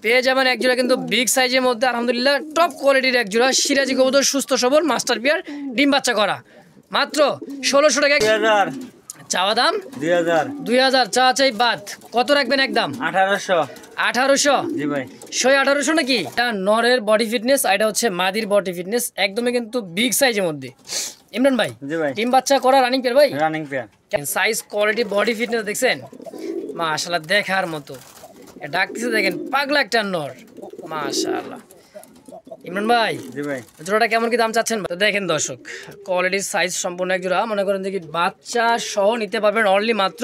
পেয়ে যাবেন এক জোড়া কিন্তু বিগ সাইজের মধ্যে আলহামদুলিল্লাহ টপ কোয়ালিটির এক জোড়া সিরাজি কবুতর, সুস্থ সবল মাস্টার পেয়ার, ডিম বাচ্চা করা, মাত্র 1600 টাকা চাওয়া দাম। 2000 চা চাই বাদ, কত রাখবেন একদম? 1800। জি ভাই, 1800 নাকি? এটা নরের বডি ফিটনেস, এটা হচ্ছে মাদির বডি ফিটনেস, একদমই কিন্তু বিগ সাইজের মধ্যে। ইমরান ভাই, ডিম বাচ্চা করা রানিং পেয়ার ভাই, running pair, size quality body fitness দেখছেন মাশাআল্লাহ দেখার মতো। ডাকতেছে দেখেন পাগলা একটা নর মাশাআল্লাহ। ইমরান ভাই, জি ভাই, জোড়াটা কেমন কি দাম চাচ্ছেন? দেখেন দর্শক, কোয়ালিটি সাইজ সম্পূর্ণ এক জোড়া, মনে করেন যে বাচ্চা সহ নিতে পারবেন অনলি মাত্র।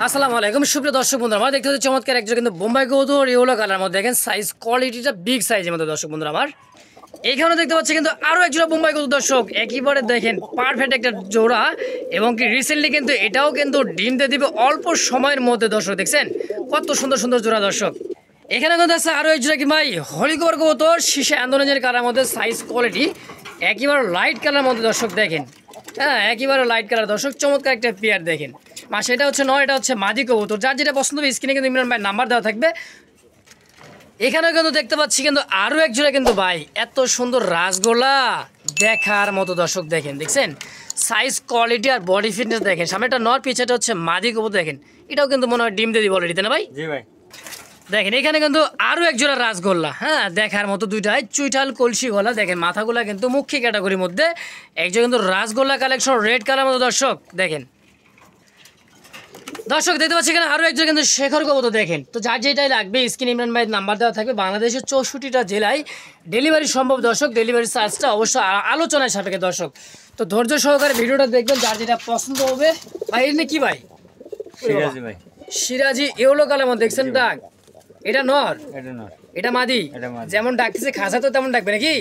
আসসালামু আলাইকুম সুপ্রিয় দর্শক বন্ধুরা, আমার দেখতে হচ্ছে চমৎকার এক জোড়া কিন্তু বোম্বাই কবুতর ইয়েলো কালার মধ্যে, দেখেন সাইজ কোয়ালিটিটা বিগ সাইজের মধ্যে দর্শক বন্ধুরা। আমার এইখানে দেখতে পাচ্ছি কিন্তু আরো এক জোড়া বোম্বাই কবুতর দর্শক, একইবারে দেখেন পারফেক্ট একটা জোড়া, এবং কি রিসেন্টলি কিন্তু এটাও কিন্তু ডিম দিয়ে দিবে অল্প সময়ের মধ্যে দর্শক। দেখছেন কত সুন্দর সুন্দর জোড়া দর্শক। এখানে কিন্তু আছে আরো এক জোড়া কি ভাই হলিকর কবুতর, শীষে আন্দোলনের কালার মধ্যে, সাইজ কোয়ালিটি একেবারে লাইট কালার মধ্যে দর্শক। দেখেন হ্যাঁ, একেবারে লাইট কালার দর্শক, চমৎকার একটা পেয়ার দেখেন। সেটা হচ্ছে নয়, এটা হচ্ছে মাদি কবুতর, যার যেটা পছন্দ হবে স্ক্রিনে কিন্তু ইমরান ভাই নাম্বার দেওয়া থাকবে। এখানেও কিন্তু দেখতে পাচ্ছি কিন্তু আরো এক জোড়া কিন্তু ভাই এত সুন্দর রাসগোলা দেখার মতো দর্শক। দেখেন দেখছেন সাইজ কোয়ালিটি আর বডি ফিটনেস দেখেন, সামনে একটা নর, পিছাটা হচ্ছে মাদি কবুতর। দেখেন এটাও কিন্তু মনে হয় ডিম দিয়ে দিব অলরেডি, তাই না ভাই? জি ভাই। দেখেন এখানে কিন্তু আরো এক জোড়া রাসগোল্লা, হ্যাঁ দেখার মতো দুইটাই চুইঠাল কলসি গলা। দেখেন মাথাগুলা কিন্তু মুখ্য ক্যাটাগরির মধ্যে, একজন কিন্তু রাসগোল্লা কালেকশন রেড কালার মতো দর্শক। দেখেন দর্শক দেখতে পাচ্ছি এখানে আরো একজন কিন্তু শেখর কবুতর। দেখেন তো যার যেটাই লাগবে স্ক্রিন ইমরান ভাইয়ের নাম্বার দেওয়া থাকবে। বাংলাদেশের 64টা জেলায় ডেলিভারি সম্ভব দর্শক, ডেলিভারি চার্জটা অবশ্য আলোচনায় সাপেক্ষে দর্শক। তো ধৈর্য সহকারে ভিডিওটা দেখবেন, যার যেটা পছন্দ হবে। ভাই এর কি ভাই? সিরাজি ভাই, সিরাজি ইয়েলো কালার মধ্যে দেখছেন ডাক, এটা নর, এটা মাদি, যেমন ডাকতেছে খাসা তো তেমন ডাকবে নাকি?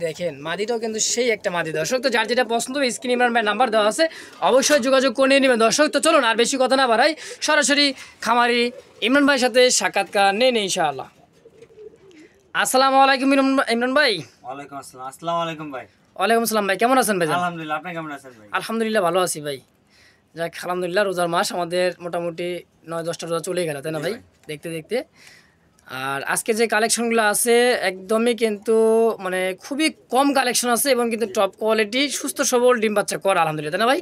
দেখেন মাদিটাও কিন্তু সেই একটা মাদি দর্শক। তো যার যেটা পছন্দ হবে স্ক্রিন ইমরান ভাই নাম্বার দেওয়া আছে, অবশ্যই যোগাযোগ করে নিয়ে নেবেন দর্শক। তো চলুন আর বেশি কথা না বাড়াই, সরাসরি খামারি ইমরান ভাইয়ের সাথে সাক্ষাৎকার নিয়ে নেই ইনশাআল্লাহ। আসসালামু আলাইকুম ইমরান ভাই। ওয়ালাইকুম আসসালাম। আসসালামু আলাইকুম ভাই। ওয়ালাইকুম আসসালাম ভাই, কেমন আছেন ভাই? আলহামদুলিল্লাহ, আপনি কেমন আছেন ভাই? আলহামদুলিল্লাহ ভালো আছি ভাই। যাক আলহামদুলিল্লাহ, রোজার মাস আমাদের মোটামুটি 9-10টা রোজা চলে গেল, তাই না ভাই? দেখতে দেখতে। আর আজকে যে কালেকশনগুলো আছে একদমই কিন্তু মানে খুবই কম কালেকশন আছে, এবং কিন্তু টপ কোয়ালিটি সুস্থ সবল ডিম বাচ্চা করা আলহামদুলিল্লাহ, তাই না ভাই?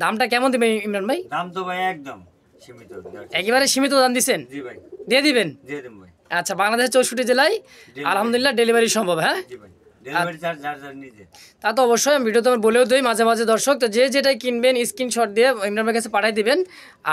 দামটা কেমন দিবেন ইমরান ভাই? দাম তো ভাই একদম সীমিত, একেবারে সীমিত দাম দিচ্ছেন? জি ভাই, দিয়ে দিবেন? দিয়ে দেব ভাই। আচ্ছা, বাংলাদেশের 64 জেলায় আলহামদুলিল্লাহ ডেলিভারি সম্ভব? হ্যাঁ জি ভাই, ডেলিভারি চার্জ যার নিজে। তা তো অবশ্যই আমি ভিডিওতে বলেও দিই মাঝে মাঝে দর্শক। তো যে যেটাই কিনবেন স্ক্রিনশট দিয়ে ইমরান ভাইয়ের কাছে পাঠিয়ে দিবেন।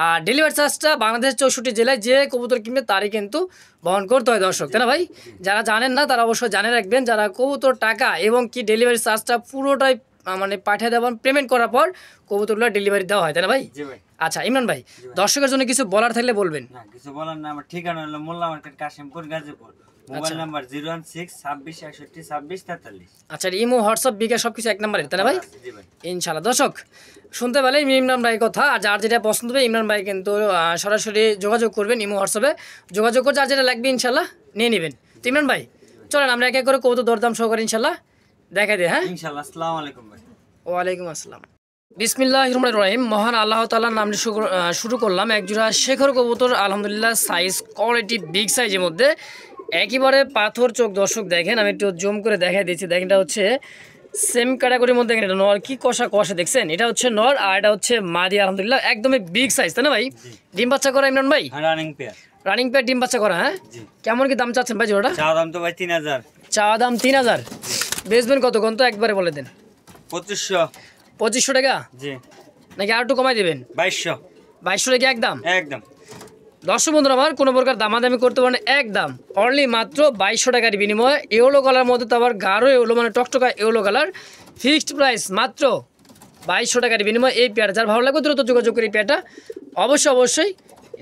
আর ডেলিভারি চার্জটা বাংলাদেশের 64 জেলায় যে কবুতর কিনবে তারই কিন্তু বহন করতে হয় দর্শক, তাই না ভাই? যারা জানেন না তারা অবশ্যই জানে রাখবেন, যারা কবুতর টাকা এবং কি ডেলিভারি চার্জটা পুরোটাই মানে পাঠিয়ে দেওয়ার পেমেন্ট করার পর কবুতরগুলো ডেলিভারি দেওয়া হয়, তাই না ভাই? জি ভাই। আচ্ছা ইমরান ভাই, দর্শকের জন্য কিছু বলার থাকলে বলবেন। না কিছু বলার না, আমার ঠিকানা হলো Molla market, Kashimpur, Gazipur. Mobile number 01626612643। আচ্ছা, ইমো হোয়াটসঅ্যাপ বিকাশ সবকিছু এক নম্বরে, তাই না ভাই? জি ভাই। ইনশাআল্লাহ দর্শক শুনতে পেলে ইমরান ভাই কথা, আর যার যেটা পছন্দ হবে ইমরান ভাই কিন্তু সরাসরি যোগাযোগ করবেন ইমো হোয়াটসঅ্যাপে, যোগাযোগ করে যার যেটা লাগবে ইনশাআল্লাহ নিয়ে নেবেন। তো ইমরান ভাই চলেন আমরা এক এক করে কবুতর দরদাম সহকারে ইনশাআল্লাহ দেখাই দিই। হ্যাঁ ইনশাআল্লাহ। আসসালামু আলাইকুম ভাই। ওয়ালাইকুম আসসালাম। বিসমিল্লাহির রহমানির রহিম। মহান আল্লাহ তাআলার নাম দিয়ে শুরু করলাম। এক জোড়া শেখর কবুতর আলহামদুলিল্লাহ, সাইজ কোয়ালিটি বিগ সাইজের মধ্যে, একেবারে পাথর চোখ দর্শক। দেখেন আমি একটু জুম করে দেখাই দিচ্ছি। দেখেন এটা হচ্ছে সেম ক্যাটাগরির মধ্যে, এটা নর, কি কষা কষা দেখছেন, এটা হচ্ছে নর আর এটা হচ্ছে মাদি আলহামদুলিল্লাহ, একদমই বিগ সাইজ, তাই না ভাই? ডিম বাচ্চা করা ইমরান ভাই? রানিং পেয়ার, রানিং পেয়ার ডিম বাচ্চা করা। হ্যাঁ কেমন কি দাম চাচ্ছেন ভাই জোড়াটা? চাওয়া দাম তো ভাই 3000। চাওয়া দাম 3000, বেচবেন কত কোন তো একবারে বলে দেন। 2500 টাকা? জি, নাকি আর একটু কমাই দেবেন? 2200 টাকা একদম? একদম। দর্শক বন্ধুরা আমার কোনো প্রকার দামাদামি করতে পারেন, একদম অনলি মাত্র 2200 টাকার বিনিময়ে ইয়েলো কালার মধ্যে, তো আবার গাঢ় ইয়েলো মানে টকটকা ইয়েলো কালার, ফিক্সড প্রাইস মাত্র 2200 টাকার বিনিময়ে এই পেয়ার। যার ভালো লাগবে দ্রুত যোগাযোগ করে এই পেয়ারটা অবশ্যই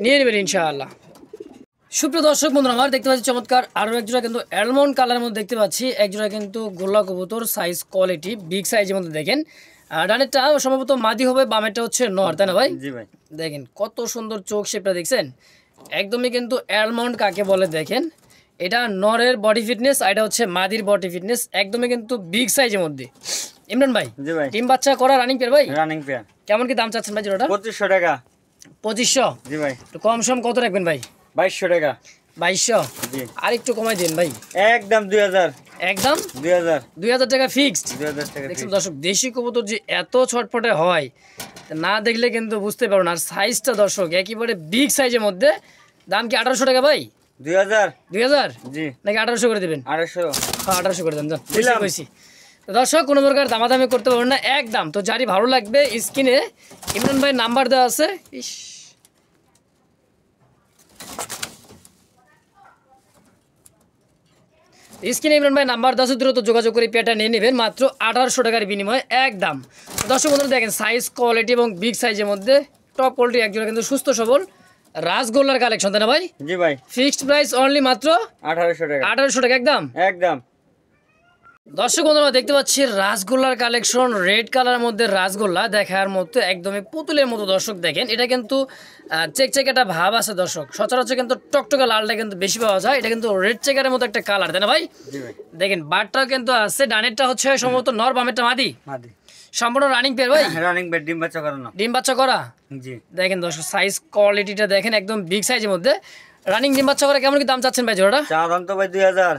নিয়ে নেবেন ইনশাআল্লাহ। সুপ্রিয় দর্শক বন্ধুরা আমার দেখতে পাচ্ছি চমৎকার আরও এক জোড়া কিন্তু অ্যালমন্ড কালারের মধ্যে দেখতে পাচ্ছি, এক জোড়া কিন্তু গোল্লা কবুতর, সাইজ কোয়ালিটি বিগ সাইজের মধ্যে। দেখেন ডানেরটা সম্ভবত মাদি হবে, বামেরটা হচ্ছে নর, তাই না ভাই? জি ভাই। দেখেন কত সুন্দর চোখ শেপটা দেখছেন, একদমই কিন্তু অ্যালমন্ড কাকে বলে। দেখেন এটা নরের বডি ফিটনেস, এটা হচ্ছে মাদির বডি ফিটনেস, একদমই কিন্তু বিগ সাইজের মধ্যে। ইমরান ভাই, জি ভাই, ডিম বাচ্চা করা রানিং পেয়ার ভাই? Running pair. কেমন কি দাম চাচ্ছেন ভাই জোড়াটা? 2500 টাকা। 2500? জি ভাই। তো কম সম কত রাখবেন ভাই? 2200 টাকা। 2200 জি আর একটু কমাই দিন ভাই। একদম 2000 একদম 2000 2000 টাকা ফিক্সড। 2000 টাকা দেখছেন fixed। দর্শক, দেশি কবুতর যে এত ছটফটে হয় তা না দেখলে কিন্তু বুঝতে পারো না। আর সাইজটা দর্শক একেবারে বিগ সাইজের মধ্যে। দাম কি 1800 টাকা ভাই? 2000 2000 জি নাকি 1800 করে দিবেন? 250 হ্যাঁ 1800 করে দেন, যান দিলাম। কইছি। তো দর্শক কোনো প্রকার দামাদামি করতে পারবেন না একদম। তো যারই ভালো লাগবে স্ক্রিনে ইমরান ভাই নাম্বার দেওয়া আছে। ইস, স্ক্রিনে ইমরান ভাই নাম্বার 10 দ্রুত যোগাযোগ করে পেটা নিয়ে নেবেন মাত্র 1800 টাকার বিনিময়ে একদম। দর্শক বন্ধুরা দেখেন সাইজ কোয়ালিটি এবং বিগ সাইজের মধ্যে টপ কোয়ালিটি একজোড়া কিন্তু সুস্থ সবল রাসগোল্লার কালেকশন, তাই না ভাই? জি ভাই ফিক্সড প্রাইস অনলি মাত্র 1800 টাকা 1800 টাকা একদম। একদম। দর্শক বন্ধুরা দেখতে পাচ্ছি রাসগোল্লার কালেকশন, রেড কালার মধ্যে রাসগোল্লা দেখার মতো একদমই পুতুলের মতো। দর্শক দেখেন এটা কিন্তু চেক একটা ভাব আছে দর্শক। সচরাচর কিন্তু টকটকা লালটা কিন্তু বেশি পাওয়া যায়, এটা কিন্তু রেড চেকারের মতো একটা কালার, তাই না ভাই? জি ভাই দেখেন বারটাও কিন্তু আছে, ডানেরটা হচ্ছে সম্ভবত নর, বামেরটা মাদি। মাদি সম্পূর্ণ রানিং পেয়ার ভাই, রানিং বেড ডিম বাচ্চা করানো। ডিম বাচ্চা করা। জি দেখেন দর্শক সাইজ কোয়ালিটিটা দেখেন একদম বিগ সাইজের মধ্যে রানিং ডিম বাচ্চা করা। কেমন কি দাম চাচ্ছেন ভাই জোড়াটা? চা দাম তো ভাই 2000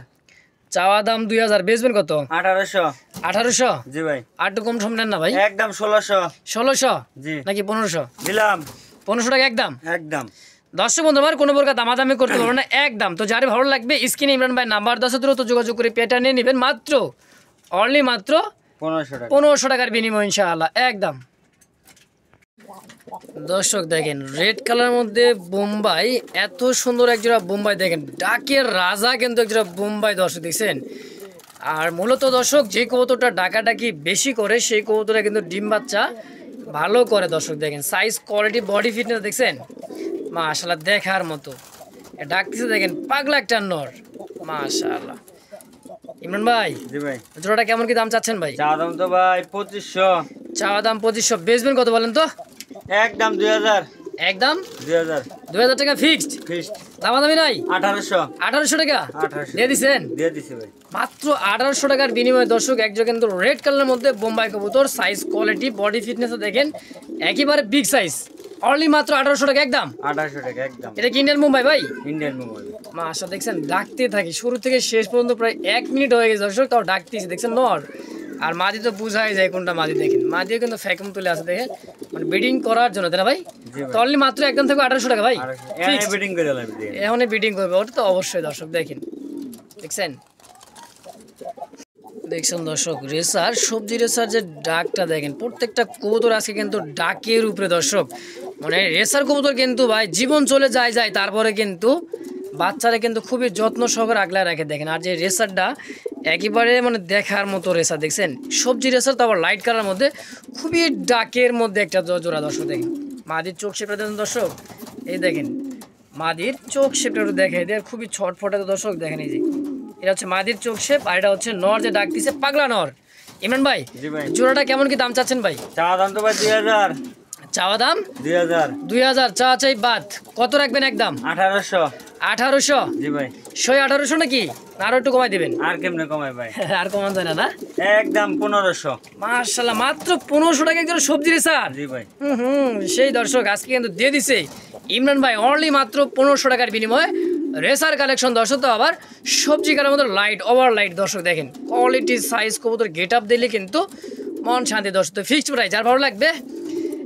চাওয়া দাম 2000, বেচবেন কত? 1800 1800 জি ভাই আর একটু কম সম নেন না ভাই? একদম 1600 1600 জি নাকি 1500? দিলাম 1500 টাকা একদম। একদম। দর্শক বন্ধু আমার কোনো প্রকার দামাদামি করতে পারবো না একদম। তো যারে ভালো লাগবে স্ক্রিনে ইমরান ভাই নাম্বার 10 দ্রুত যোগাযোগ করে পেটা নিয়ে নেবেন মাত্র অনলি মাত্র 1500 টাকা 1500 টাকার বিনিময় ইনশাআল্লাহ একদম। দর্শক দেখেন রেড কালার মধ্যে বোম্বাই, এত সুন্দর একজোড়া বোম্বাই দেখেন, ডাকের রাজা কিন্তু একজোড়া বোম্বাই দর্শক দেখছেন। আর মূলত দর্শক যে কবুতরটা ডাকাডাকি বেশি করে সেই কবুতরটা কিন্তু ডিম বাচ্চা ভালো করে। দর্শক দেখেন সাইজ কোয়ালিটি বডি ফিটনেস দেখছেন মাশাআল্লাহ দেখার মতো। ডাকতেছে দেখেন পাগলা একটা নর মাশাআল্লাহ। ইমরান ভাই জি ভাই জোড়াটা কেমন কি দাম চাচ্ছেন ভাই? চা দাম তো ভাই 2500 চাওয়া দাম 2500, বেচবেন কত বলেন তো? একদম 2000 একদম 2000 2000 টাকা ফিক্সড, ফিক্সড দামাদামি নাই। 1800 1800 টাকা 1800 দিয়ে দিচ্ছেন দিয়ে দিছি ভাই মাত্র 1800 টাকার বিনিময়ে। দর্শক একজন কিন্তু রেড কালারের মধ্যে বোম্বাই কবুতর, সাইজ কোয়ালিটি বডি ফিটনেস দেখেন একেবারে বিগ সাইজ, অনলি মাত্র 1800 টাকা একদম। 1800 টাকা একদম। এটা কি ইন্ডিয়ান মুম্বাই ভাই? ইন্ডিয়ান মোবাইল মাশা দেখছেন ডাকতে থাকি শুরু থেকে শেষ পর্যন্ত প্রায় 1 মিনিট হয়ে গেছে দর্শক, তাও ডাকতেছি দেখছেন নর। আর মাদি তো বুঝাই যায় কোনটা মাদি, দেখেন মাদিও কিন্তু ফ্যাকুম তুলে আছে দেখেন, মানে বিডিং করার জন্য, তাই না ভাই? জি ভাই তো অনলি মাত্র একদম থাকবে 1800 টাকা ভাই। এই বিডিং করে লাগবে এখনই বিডিং করবে ওটা তো অবশ্যই দর্শক দেখেন দেখছেন। দেখছেন দর্শক রেসার সবজি রেসার যে ডাকটা দেখেন, প্রত্যেকটা কবুতর আজকে কিন্তু ডাকের উপরে দর্শক, মানে রেসার কবুতর কিন্তু ভাই জীবন চলে যায় তারপরে কিন্তু বাচ্চারা কিন্তু খুবই যত্ন সহকারে আগলায় রাখে দেখেন। আর যে রেসারটা একেবারে মানে দেখার মতো রেসার দেখছেন, সবজি রেসার তো আবার লাইট কালার মধ্যে খুবই ডাকের মধ্যে একটা জোড়া দর্শক দেখেন। মাদির চোখ শেপটা দেখেন দর্শক, এই দেখেন মাদির চোখ শেপটা একটু দেখে দেয় খুবই ছটফটে দর্শক দেখেন। এই যে এটা হচ্ছে মাদির চোখ শেপ আর এটা হচ্ছে নর যে ডাক দিছে পাগলা নর। ইমরান ভাই জি ভাই জোড়াটা কেমন কি দাম চাচ্ছেন ভাই? চা দাম তো ভাই 2000 চাওয়া দাম 2000 চা চাই বাদ, কত রাখবেন একদম? 1800 1800 জি ভাই 1800 নাকি আরো একটু কমাই দিবেন? আর কেমনে কমাই ভাই আর কমান যায় না না একদম 1500 মাশাআল্লাহ মাত্র 1500 টাকা একজন সবজি রে স্যার। জি ভাই সেই দর্শক আজকে কিন্তু দিয়ে দিছে ইমরান ভাই অনলি মাত্র 1500 টাকার বিনিময়ে রেসার কালেকশন দর্শক, তো আবার সবজি কালার মতো লাইট ওভার লাইট দর্শক দেখেন কোয়ালিটি সাইজ কবুতর গেট আপ দিলে কিন্তু মন শান্তি দর্শক। তো ফিক্সড প্রাইস যার ভালো লাগবে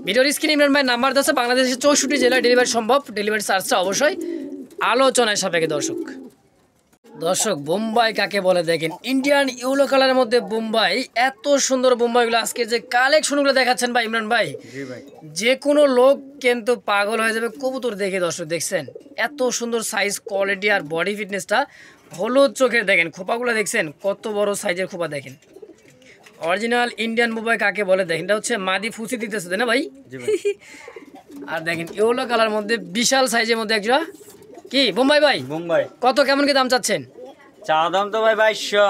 ভিডিওর স্ক্রিনে ইমরান ভাই নাম্বার আছে, বাংলাদেশের 64 জেলায় ডেলিভারি সম্ভব, ডেলিভারি চার্জটা অবশ্যই আলোচনায় সাপেক্ষে দর্শক। দর্শক বোম্বাই কাকে বলে দেখেন, ইন্ডিয়ান ইউলো কালারের মধ্যে বোম্বাই, এত সুন্দর বোম্বাইগুলো আজকে যে কালেকশনগুলো দেখাচ্ছেন ভাই ইমরান ভাই, জি ভাই যে কোনো লোক কিন্তু পাগল হয়ে যাবে কবুতর দেখে দর্শক দেখছেন এত সুন্দর সাইজ কোয়ালিটি আর বডি ফিটনেসটা হলুদ চোখের দেখেন, খোপাগুলো দেখছেন কত বড় সাইজের খোপা দেখেন। অরিজিনাল ইন্ডিয়ান বোম্বাই কাকে বলে দেখেন, এটা হচ্ছে মাদি ফুসি দিতেছে তাই না ভাই? জি ভাই আর দেখেন ইউলো কালার মধ্যে বিশাল সাইজের মধ্যে একটা কি বোম্বাই ভাই, মুম্বাই কত কেমন কি দাম চাচ্ছেন? চা দাম তো ভাই 2200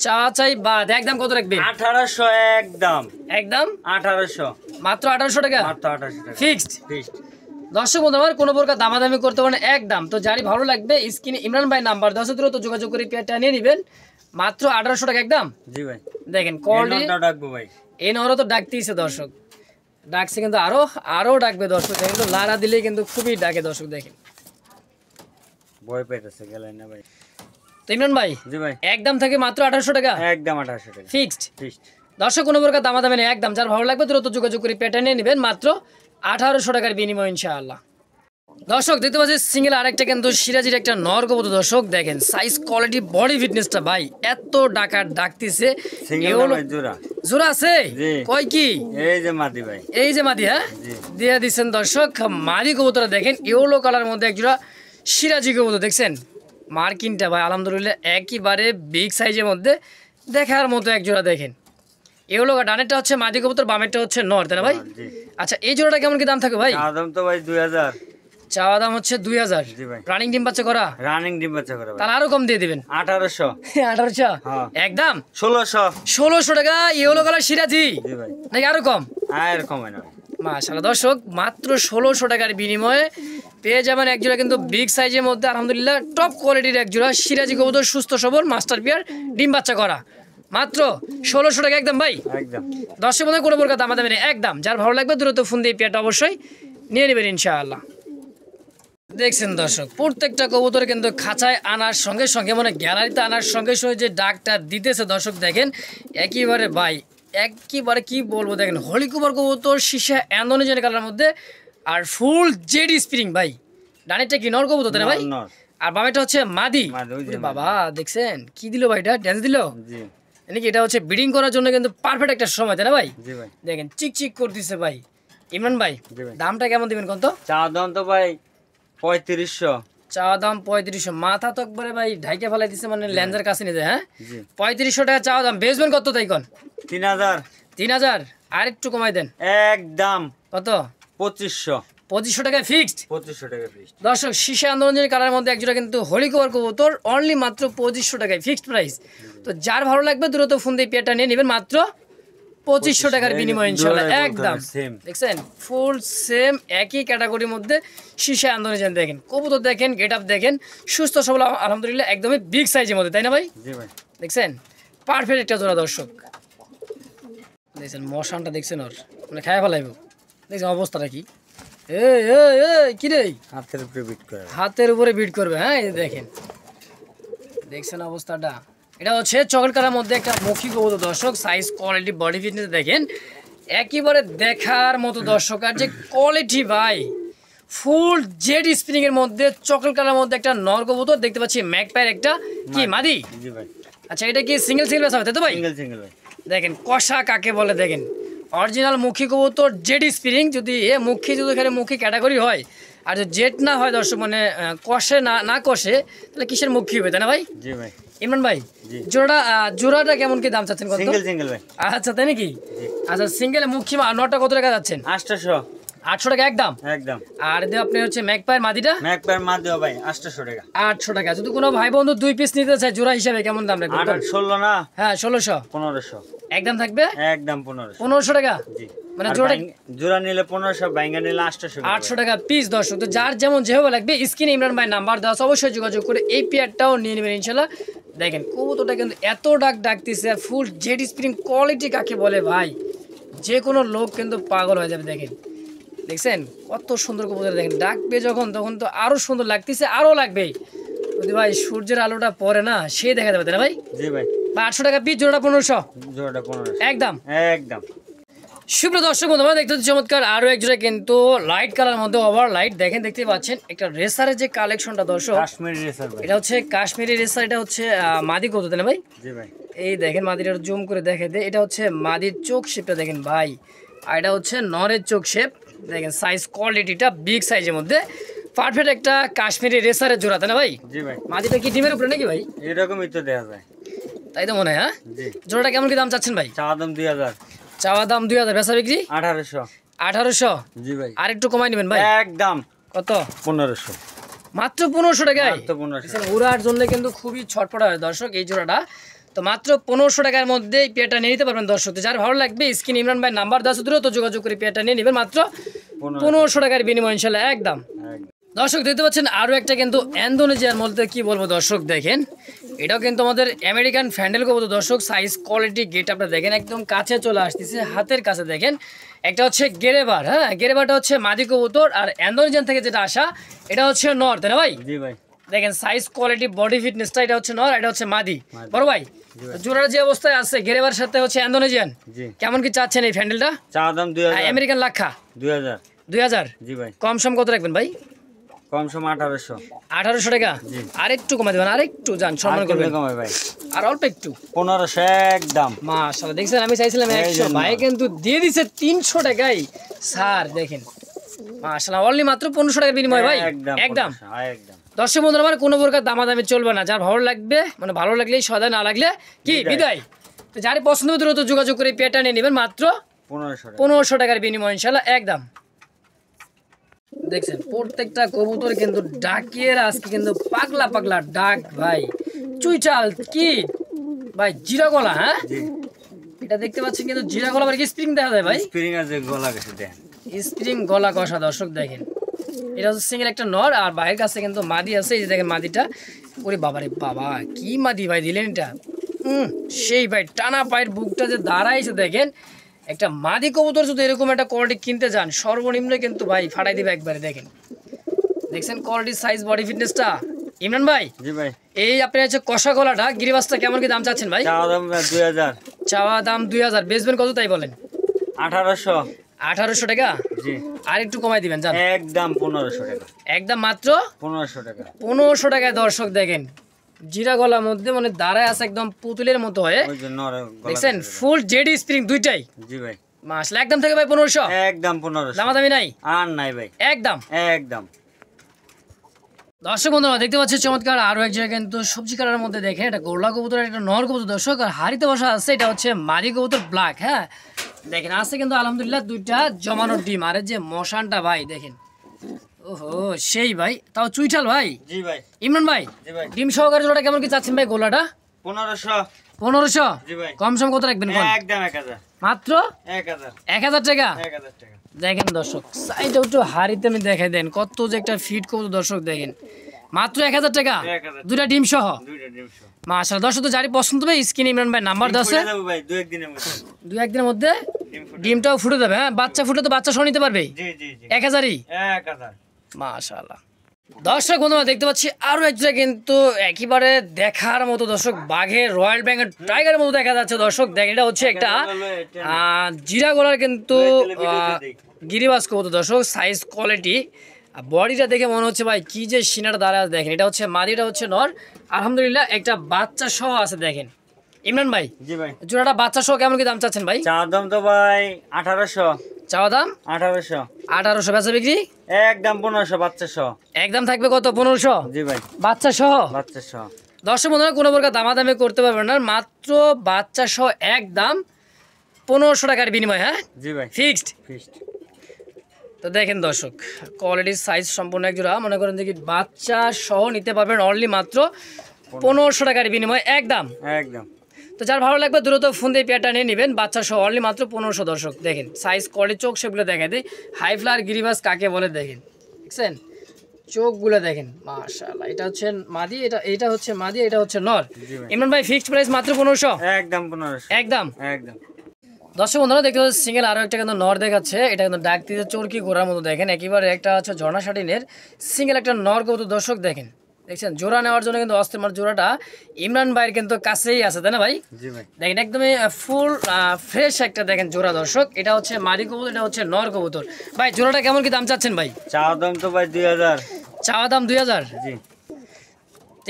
চা চাই বাদ একদম কত রাখবেন? 1800 একদম একদম 1800 মাত্র 1800 টাকা মাত্র 1800 টাকা ফিক্সড। ফিক্সড। দর্শক বন্ধু আমার কোনো প্রকার দামাদামি করতে পারেন একদম। তো যারই ভালো লাগবে স্ক্রিনে ইমরান ভাই নাম্বার 10 তো যোগাযোগ করে পেয়ারটা নিয়ে নেবেন মাত্র 1800 টাকা একদম। জি ভাই দেখেন কোয়ালিটি এনটা ডাকবো ভাই এই নহরও তো ডাকতেইছে দর্শক, ডাকছে কিন্তু আরো ডাকবে দর্শক, কিন্তু লারা দিলেই কিন্তু খুবই ডাকে দর্শক দেখেন। ভয় পাইতেছে গেলেন না ভাই। তো ইমরান ভাই জি ভাই, একদম থাকে মাত্র 1800 টাকা একদম 1800 টাকা ফিক্সড। ফিক্সড। দর্শক কোনো প্রকার দামাদামি নেই, একদম যার ভালো লাগবে দ্রুত যোগাযোগ করে পেটা নিয়ে নেবেন মাত্র 1800 টাকার বিনিময় ইনশাআল্লাহ। দর্শক দেখতে পাচ্ছি সিঙ্গেল আরেকটা কিন্তু সিরাজির একটা নর কবুতর। দর্শক দেখেন সাইজ কোয়ালিটি বডি ফিটনেসটা ভাই এত ডাকার ডাকতেছে। সিঙ্গেল না ভাই, জোড়া জোড়া আছে জি। কয় কি এই যে মাদি ভাই, এই যে মাদি, হ্যাঁ জি। দিয়ে দিচ্ছেন দর্শক মাদি কবুতরটা দেখেন ইয়েলো কালার মধ্যে এক জোড়া সিরাজি কবুতর দেখছেন। মার্কিনটা ভাই আলহামদুলিল্লাহ একেবারে বিগ সাইজের মধ্যে দেখার মতো এক জোড়া দেখেন। এগুলো ডানেরটা হচ্ছে মাদি কবুতর, বামেরটা হচ্ছে নর, তাই না ভাই? জি। আচ্ছা এই জোড়াটা কেমন কি দাম থাকে ভাই? দাম তো ভাই 2000। চাওয়া দাম হচ্ছে 2000। জি ভাই। রানিং ডিম বাচ্চা করা, রানিং ডিম বাচ্চা করে ভাই। তাহলে আরো কম দিয়ে দিবেন 1800। 1800 হ্যাঁ। একদম 1600। 1600 টাকা ইয়েলো কালার সিরাজি জি ভাই। নাকি আরো কম? আর কমে না ভাই। মাশাআল্লাহ দর্শক মাত্র 1600 টাকার বিনিময়ে পেয়ে যাবেন এক জোড়া কিন্তু বিগ সাইজের মধ্যে আলহামদুলিল্লাহ টপ কোয়ালিটির এক জোড়া সিরাজি কবুতর, সুস্থ সবল মাস্টার পিয়ার ডিম বাচ্চা করা, মাত্র 1600 টাকা একদম ভাই। একদম দর্শক মধ্যে কোনো প্রকার দামাদামি নেই, একদম যার ভালো লাগবে দ্রুত ফোন দিয়ে পেয়ারটা অবশ্যই নিয়ে নেবেন ইনশাআল্লাহ। দেখছেন দর্শক প্রত্যেকটা কবুতর কিন্তু খাঁচায় আনার সঙ্গে সঙ্গে মানে গ্যালারিতে আনার সঙ্গে সঙ্গে যে ডাকটা দিতেছে দর্শক দেখেন একেবারে ভাই একেবারে কি বলবো দেখেন হলিকুবার কবুতর সীসা অ্যান্ডোনেশিয়ান কালারের মধ্যে আর ফুল জেড স্প্রিং ভাই। ডানেরটা কি নর কবুতর তাই না ভাই? নর। আর বামেটা হচ্ছে মাদি। মাদি, ওই যে ওরে বাবা দেখছেন কি দিল ভাই, এটা ড্যান্স দিল জি। নাকি? এটা হচ্ছে ব্রিডিং করার জন্য কিন্তু পারফেক্ট একটা সময় তাই না ভাই? জি ভাই। দেখেন চিক চিক করতেছে ভাই। ইমরান ভাই জি ভাই। দামটা কেমন দিবেন কোন তো? চা দাম তো ভাই 3500। চাওয়া দাম 3500, মাথা তো একবারে ভাই ঢাইকে ফেলাই দিছে মানে ল্যান্সের কাছে নিয়ে যায়। হ্যাঁ জি। 3500 টাকা চাওয়া দাম, বেচবেন কত তাই কোন? 3000। 3000 আর একটু কমাই দেন। একদম কত? 2500। 2500 টাকায় ফিক্সড। 2500 টাকা ফিক্সড। দর্শক শীষে আন্দোলনের কালার মধ্যে একজোড়া কিন্তু হোলি কভার কবুতর অনলি মাত্র 2500 টাকায় ফিক্সড প্রাইস। তো যার ভালো লাগবে দ্রুত ফোন দিয়ে পেয়ারটা নিয়ে নেবেন মাত্র 2500 টাকার বিনিময় ইনশাআল্লাহ একদম। দেখছেন ফুল সেম একই ক্যাটাগরির মধ্যে শীষে আন্দোলন দেখেন কবুতর দেখেন গেট আপ দেখেন সুস্থ সবল আলহামদুলিল্লাহ একদমই বিগ সাইজের মধ্যে তাই না ভাই? জি ভাই। দেখছেন পারফেক্ট একটা জোড়া দর্শক দেখছেন মশানটা দেখছেন ওর মানে খায় ফেলাইব। দেখছেন অবস্থাটা কি? কি রে হাতের উপরে বিট করে। হাতের উপরে বিট করবে। হ্যাঁ এই দেখেন দেখছেন অবস্থাটা। এটা হচ্ছে চকলেট কালার মধ্যে একটা মুখী কবুতর দর্শক, সাইজ কোয়ালিটি বডি ফিটনেস দেখেন একেবারে দেখার মতো দর্শক। আর যে কোয়ালিটি ভাই ফুল জেড স্প্রিং এর মধ্যে চকলেট কালার মধ্যে একটা নর কবুতর দেখতে পাচ্ছি, ম্যাকপাইর একটা কি মাদি। জি ভাই। আচ্ছা এটা কি সিঙ্গেল সিঙ্গেল হবে তাই তো ভাই? সিঙ্গেল ভাই। দেখেন কষা কাকে বলে দেখেন অরিজিনাল মুখী কবুতর জেড স্প্রিং। যদি মুখী যদি এখানে মুখী ক্যাটাগরি হয় আর যদি জেড না হয় দর্শক মানে কষে না কষে তাহলে কিসের মুখী হবে তাই না ভাই? জি ভাই। ইমরান ভাই জি। জোড়াটা কেমন কি দাম চাচ্ছেন কত? সিঙ্গেল ভাই। আচ্ছা তাই নাকি? আচ্ছা সিঙ্গেল মুখী নটা কত টাকা যাচ্ছেন? 800। 800 টাকা একদম। একদম। আর যদি আপনি হচ্ছে ম্যাকপাইর মাদিটা ম্যাকপার মা দেও ভাই 800 টাকা। 800 টাকা। যদি কোনো ভাই বন্ধু 2 পিস নিতে চায় জোড়া হিসাবে কেমন দাম রাখবেন? 8 16 না? হ্যাঁ 1600 1500। একদম থাকবে একদম 1500। 1500 টাকা জি। মানে আর জোড়া নিলে 1500, বাইঙ্গা নিলে 800। 800 টাকা পিস দর্শক। তো যার যেমন যেভাবে লাগবে স্ক্রিনে ইমরান ভাই নাম্বার দেওয়া আছে, অবশ্যই যোগাযোগ করে এই পেয়ারটাও নিয়ে নেবেন ইনশাল্লাহ। দেখেন কবুতরটা কিন্তু এত ডাকতেছে আর ফুল জেড স্প্রিং কোয়ালিটি কাকে বলে ভাই যে কোনো লোক কিন্তু পাগল হয়ে যাবে। দেখেন দেখছেন কত সুন্দর কবুতর দেখেন ডাকবে যখন তখন তো আরো সুন্দর লাগতেছে, আরো লাগবে যদি ভাই সূর্যের আলোটা পড়ে না সে দেখা যাবে তাই না ভাই? জি ভাই। 800 টাকা পিস জোড়া 1500 জোড়াটা 1500 একদম। একদম। সুপ্রিয় দর্শক বন্ধু আমরা দেখতে পাচ্ছি চমৎকার আরো এক জোড়া কিন্তু লাইট কালার মধ্যে ওভার লাইট দেখেন দেখতে পাচ্ছেন একটা রেসারের যে কালেকশনটা দর্শক কাশ্মীরি রেসার ভাই। এটা হচ্ছে কাশ্মীরি রেসার। এটা হচ্ছে মাদি কত তাই না ভাই? জি ভাই। এই দেখেন মাদিটা জুম করে দেখে দে, এটা হচ্ছে মাদির চোখ শেপটা দেখেন ভাই আর এটা হচ্ছে নরের চোখ শেপ দেখেন সাইজ কোয়ালিটিটা বিগ সাইজের মধ্যে পারফেক্ট একটা কাশ্মীরি রেসারের জোড়া তাই না ভাই? জি ভাই। মাদিটা কি ডিমের উপরে নাকি ভাই? এরকমই তো দেখা যায়। তাই তো মনে হয়। হ্যাঁ জি। জোড়াটা কেমন কি দাম চাচ্ছেন ভাই? চা দাম 2000। চাওয়া দাম 2000, বেচা বিক্রি 1800। 1800 জি ভাই। আর একটু কমাই নেবেন ভাই। একদম কত? 1500। মাত্র 1500 টাকায়। মাত্র 1500। উড়ার জন্য কিন্তু খুবই ছটপটা হয় দর্শক এই জোড়াটা। তো মাত্র 1500 টাকার মধ্যে এই পেয়ারটা নিয়ে নিতে পারবেন দর্শক। তো যার ভালো লাগবে স্ক্রিন ইমরান ভাই নাম্বার দেওয়া আছে, দ্রুত যোগাযোগ করে পেয়ারটা নিয়ে নেবেন মাত্র 1500 টাকার বিনিময় ইনশাল্লাহ একদম। দর্শক দেখতে পাচ্ছেন আরও একটা কিন্তু ইন্দোনেশিয়ার মধ্যে কি বলবো দর্শক দেখেন এটাও কিন্তু আমাদের আমেরিকান ফ্যান্ডেল কবুতর দর্শক। সাইজ কোয়ালিটি গেট আপটা দেখেন একদম কাছে চলে আসতেছে হাতের কাছে দেখেন। একটা হচ্ছে গেরেবার, হ্যাঁ গেরেবারটা হচ্ছে মাদি কবুতর আর ইন্দোনেশিয়ান থেকে যেটা আসা এটা হচ্ছে নর তাই না ভাই? জি ভাই। দেখেন সাইজ কোয়ালিটি বডি ফিটনেসটা, এটা হচ্ছে নর, এটা হচ্ছে মাদি। বড় ভাই জোড়ার যে অবস্থায় আছে গেরেবার সাথে হচ্ছে ইন্দোনেশিয়ান, কেমন কি চাচ্ছেন এই ফ্যান্ডেলটা? চাওয়া দাম 2000, আমেরিকান লাক্ষা 2000, 2000। জি ভাই। কম সম কত রাখবেন ভাই? কম সম 1800, 1800 টাকা। আর একটু কমাই দেবেন, আর একটু যান সম্মান করবেন, কমাই ভাই, আর অল্প একটু 1500 একদম। মাশাআল্লাহ দেখছেন, আমি চাইছিলাম 100, ভাই কিন্তু দিয়ে দিছে 300 টাকায় স্যার। দেখেন মাশাআল্লাহ, অনলি মাত্র 1500 টাকার বিনিময় ভাই, একদম একদম। দর্শক বন্ধুরা আমার কোনো প্রকার দামাদামি চলবে না, যার ভালো লাগবে মানে ভালো লাগলেই সদায়, না লাগলে কি বিদায়। তো যারই পছন্দ হবে দ্রুত যোগাযোগ করে পেটা নিয়ে নেবেন মাত্র 1500 টাকার বিনিময় ইনশাআল্লাহ একদম। দেখছেন প্রত্যেকটা কবুতর কিন্তু ডাকের আজকে কিন্তু পাগলা পাগলা ডাক ভাই। চুইচাল কি ভাই জিরা গলা, হ্যাঁ এটা দেখতে পাচ্ছেন কিন্তু জিরা গলা, আবার কি স্প্রিং দেখা যায় ভাই? স্প্রিং আছে, গলা গেছে দেখেন, স্প্রিং গলা কষা। দর্শক দেখেন এটা হচ্ছে সিঙ্গেল একটা নর, আর ভাইয়ের কাছে কিন্তু মাদি আছে। এই যে দেখেন মাদিটা, ওরে বাবারে বাবা কি মাদি ভাই দিলেন এটা, সেই ভাই টানা পায়ের বুকটা যে দাঁড়াইছে দেখেন। একটা মাদি কবুতর যদি এরকম একটা কোয়ালিটি কিনতে যান সর্বনিম্ন কিন্তু ভাই ফাটাই দিবে একবারে। দেখেন দেখছেন কোয়ালিটি সাইজ বডি ফিটনেসটা। ইমরান ভাই জি ভাই, এই আপনার হচ্ছে কষা গলাটা গিরিবাসটা কেমন কি দাম চাচ্ছেন ভাই? চাওয়া দাম 2000, চাওয়া দাম 2000, বেচবেন কত তাই বলেন? 1800, 1800 টাকা। জি আর একটু কমাই দিবেন জান, একদম 1500 টাকা, একদম মাত্র 1500 টাকা। 1500 টাকায় দর্শক দেখেন জিরা গলার মধ্যে মানে দাঁড়ায় আছে একদম পুতুলের মতো হয়ে। ওই যে নর গলা দেখছেন ফুল জেডি স্প্রিং দুইটাই। জি ভাই, মাশাআল্লাহ একদম থেকে ভাই 1500, একদম 1500, দামাদামি নাই আর নাই ভাই, একদম একদম। দর্শক বন্ধুরা দেখতে পাচ্ছেন চমৎকার আরো এক জায়গায় কিন্তু সবজি কালারের মধ্যে দেখেন এটা গোল্লা কবুতর, একটা নর কবুতর দর্শক, আর হাড়িতে বসা আছে এটা হচ্ছে মাদি কবুতর ব্ল্যাক। হ্যাঁ দেখেন আছে কিন্তু আলহামদুলিল্লাহ দুইটা জমানোর ডিম, আর যে মশানটা ভাই দেখেন, ওহো সেই ভাই, তাও চুইঠাল ভাই। জি ভাই, ইমরান ভাই জি ভাই, ডিম সহকারে জোড়াটা কেমন কি চাচ্ছেন ভাই? গোলাটা 1500, 1500। জি ভাই, কম সম কত রাখবেন কোন? একদম 1000, মাত্র 1000, 1000 টাকা। 1000 টাকা। দেখেন দর্শক সাইডটা একটু হাড়িতে আমি দেখাই দেন কত যে একটা ফিট কবুতর দর্শক দেখেন, মাত্র 1000 টাকা, 1000, দুইটা ডিম সহ। দুইটা ডিম সহ। মাশাআল্লাহ দর্শক তো যারই পছন্দ হবে স্ক্রিনে ইমরান ভাই নাম্বার দেওয়া আছে, ভাই 2-1 দিনের মধ্যে, 2-1 দিনের মধ্যে ডিম ফুটে ডিমটাও ফুটে যাবে। হ্যাঁ বাচ্চা ফুটে তো বাচ্চা সহ নিতে পারবে। জি জি জি, 1000ই 1000। মাশাআল্লাহ। দর্শক বন্ধুরা দেখতে পাচ্ছি আরো একটা কিন্তু একেবারে দেখার মতো দর্শক, বাঘের রয়্যাল বেঙ্গল টাইগারের মতো দেখা যাচ্ছে দর্শক। দেখেন এটা হচ্ছে একটা জিরা গলার কিন্তু গিরিবাস কবুতর দর্শক, সাইজ কোয়ালিটি বডিটা দেখে মনে হচ্ছে ভাই কি যে সিনাটা দাঁড়া আছে। দেখেন এটা হচ্ছে মাদিটা হচ্ছে নর, আলহামদুলিল্লাহ একটা বাচ্চা সহ আছে। দেখেন ইমরান ভাই জি ভাই, জোড়াটা বাচ্চা সহ কেমন কি দাম চাচ্ছেন ভাই? চাওয়া দাম তো ভাই 1800, চাওয়া দাম 1800, 1800, বেচা বিক্রি একদম 1500, বাচ্চা সহ। একদম থাকবে কত? 1500 জি ভাই, বাচ্চা সহ। বাচ্চা সহ। দর্শক বন্ধুরা কোনো প্রকার দামাদামি করতে পারবেন না, মাত্র বাচ্চা সহ একদম 1500 টাকার বিনিময়। হ্যাঁ জি ভাই, ফিক্সড। ফিক্সড। তো দেখেন দর্শক কোয়ালিটির সাইজ সম্পূর্ণ এক জোড়া, মনে করেন দেখি বাচ্চা সহ নিতে পারবেন অনলি মাত্র 1500 টাকার বিনিময় একদম। একদম। তো যার ভালো লাগবে দ্রুত ফোন দিয়ে পেয়ারটা নিয়ে নেবেন, বাচ্চা সহ অনলি মাত্র 1500। দর্শক দেখেন সাইজ কোয়ালিটি চোখ সেগুলো দেখে দেয়, হাই ফ্লার গিরিবাস কাকে বলে দেখেন, দেখছেন চোখগুলো দেখেন মাশাআল্লাহ। এটা হচ্ছে মাদি, এটা হচ্ছে মাদি, এটা হচ্ছে নর। ইমরান ভাই ফিক্সড প্রাইস মাত্র 1500, একদম 1500, একদম একদম। দর্শক বন্ধুরা দেখতে পাচ্ছি সিঙ্গেল আরো একটা কিন্তু নর দেখাচ্ছে, এটা কিন্তু ডাক দিতে চোরকি ঘোরার মতো। দেখেন একেবারে একটা হচ্ছে ঝর্ণা শাটিনের সিঙ্গেল একটা নর কবুতর দর্শক দেখেন, দেখছেন জোড়া নেওয়ার জন্য কিন্তু অস্থির, মানে জোড়াটা ইমরান ভাইয়ের কিন্তু কাছেই আছে তাই না ভাই? জি ভাই, দেখেন একদমই ফুল ফ্রেশ একটা দেখেন জোড়া দর্শক। এটা হচ্ছে মাদি কবুতর, এটা হচ্ছে নর কবুতর। ভাই জোড়াটা কেমন কি দাম চাচ্ছেন ভাই? চাওয়া দাম তো ভাই 2000, চাওয়া দাম 2000। জি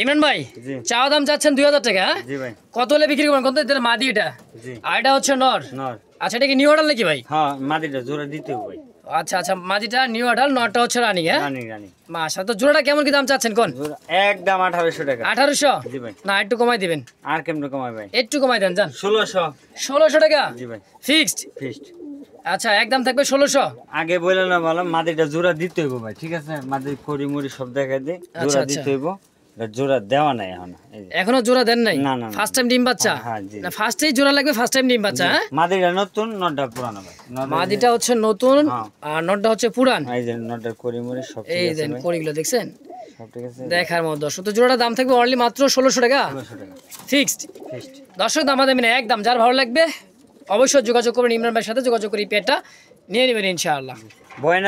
ইমরান ভাই জি, চাওয়া দাম চাচ্ছেন 2000 টাকা। জি ভাই, কত হলে বিক্রি করবেন? কত? এটা মাদি, এটা জি, আর এটা হচ্ছে নর। নর। আচ্ছা এটা কি নিউ অর্ডার নাকি ভাই? হ্যাঁ মাদিটা জোড়া দিতে হবে ভাই, আচ্ছা আচ্ছা মাদিটা নিউ অর্ডার, নরটা হচ্ছে রানিং। হ্যাঁ রানি রানি। মাশাআল্লাহ। তো জোড়াটা কেমন কি দাম চাচ্ছেন কোন? জোড়া একদম 1800 টাকা। 1800? জি ভাই, না একটু কমাই দিবেন, আর কেমনে কমাই ভাই? একটু কমাই দেন জান। 1600, 1600 টাকা জি ভাই, ফিক্সড। ফিক্সড। আচ্ছা একদম থাকবে 1600। আগে বলে না বললাম মাদিটা জোড়া দিতে হইব ভাই, ঠিক আছে? মাদি করি মুড়ি সব দেখাই দে, জোড়া দিতে হইব। জোড়া দেওয়া নাই এখন, এই যে। এখনো জোড়া দেন নাই? না, না, না। ফার্স্ট টাইম ডিম বাচ্চা? হ্যাঁ, জি। না ফার্স্টেই জোড়া লাগবে, ফার্স্ট টাইম ডিম বাচ্চা। হ্যাঁ মাদিটা নতুন, নটটা পুরানো ভাই। মাদিটা হচ্ছে নতুন হ্যাঁ। আর নটটা হচ্ছে পুরান। এই যে নটটা করি মুড়ি সব ঠিক এই আছে দেন ভাই, কড়িগুলো দেখছেন, সব ঠিক আছে। দেখার মতো দর্শক। তো জোড়াটার দাম থাকবে অনলি মাত্র 1600 টাকা 1600 টাকা ফিক্সড। ফিক্সড। দর্শক দামাদামি না একদম, যার ভালো লাগবে অবশ্যই যোগাযোগ করবেন, ইমরান ভাইয়ের সাথে যোগাযোগ করে এই পেয়ারটা নিয়ে নেবেন ইনশাআল্লাহ। বয়না